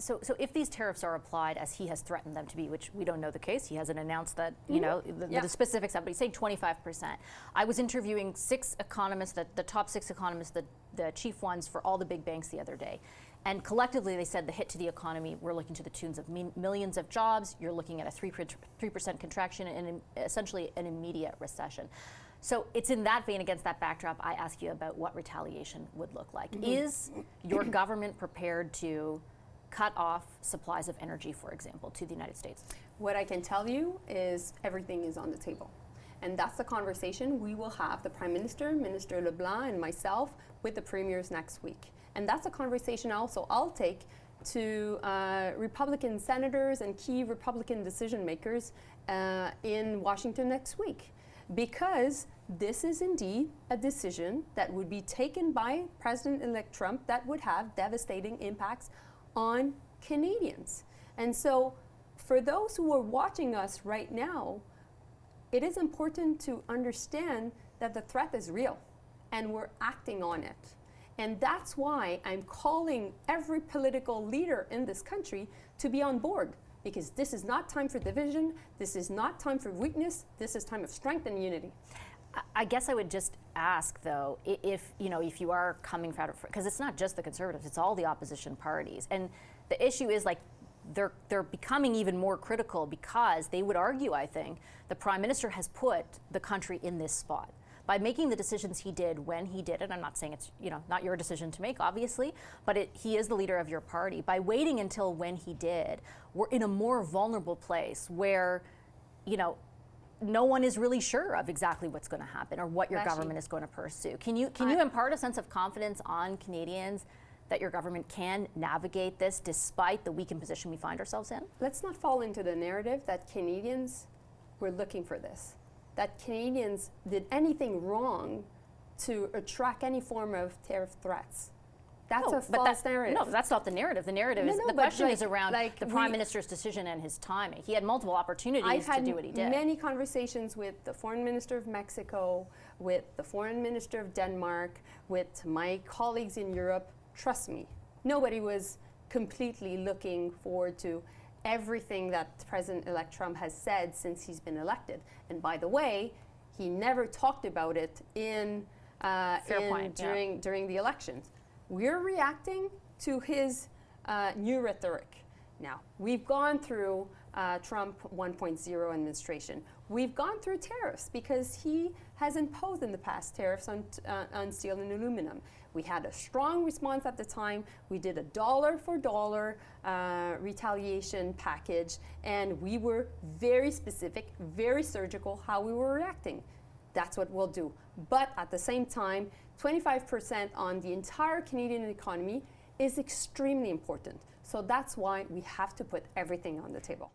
So if these tariffs are applied as he has threatened them to be, which we don't know the case, he hasn't announced that, you know, the specifics of it, but he's saying 25%. I was interviewing 6 economists, the top 6 economists, the chief ones for all the big banks the other day. And collectively, they said the hit to the economy, we're looking to the tunes of millions of jobs. You're looking at a 3% contraction and essentially an immediate recession. So it's in that vein, against that backdrop, I ask you about what retaliation would look like. Is your government prepared to cut off supplies of energy, for example, to the United States? What I can tell you is everything is on the table. And that's the conversation we will have, the Prime Minister, Minister LeBlanc, and myself, with the premiers next week. And that's a conversation also I'll take to Republican senators and key Republican decision makers in Washington next week. Because this is indeed a decision that would be taken by President-elect Trump that would have devastating impacts on Canadians. And so for those who are watching us right now, it is important to understand that the threat is real and we're acting on it. And that's why I'm calling every political leader in this country to be on board, because this is not time for division, this is not time for weakness, this is time of strength and unity. I guess I would just ask, though, if you are coming from, because it's not just the Conservatives, it's all the opposition parties, and the issue is, like, they're becoming even more critical because they would argue, I think, the Prime Minister has put the country in this spot by making the decisions he did when he did it. I'm not saying it's not your decision to make, obviously, but he is the leader of your party. By waiting until when he did, we're in a more vulnerable place where, no one is really sure of exactly what's going to happen or what your government is going to pursue. Can you impart a sense of confidence on Canadians that your government can navigate this despite the weakened position we find ourselves in? Let's not fall into the narrative that Canadians were looking for this, that Canadians did anything wrong to attract any form of tariff threats. That's a false narrative. No, that's not the narrative. The narrative is, the question is around the Prime Minister's decision and his timing. He had multiple opportunities to do what he did. I've had many conversations with the Foreign Minister of Mexico, with the Foreign Minister of Denmark, with my colleagues in Europe. Trust me, nobody was completely looking forward to everything that President-elect Trump has said since he's been elected. And by the way, he never talked about it during the elections. We're reacting to his new rhetoric. Now, we've gone through Trump 1.0 administration. We've gone through tariffs because he has imposed in the past tariffs on steel and aluminum. We had a strong response at the time. We did a dollar-for-dollar retaliation package, and we were very specific, very surgical how we were reacting. That's what we'll do. But at the same time, 25% on the entire Canadian economy is extremely important. So that's why we have to put everything on the table.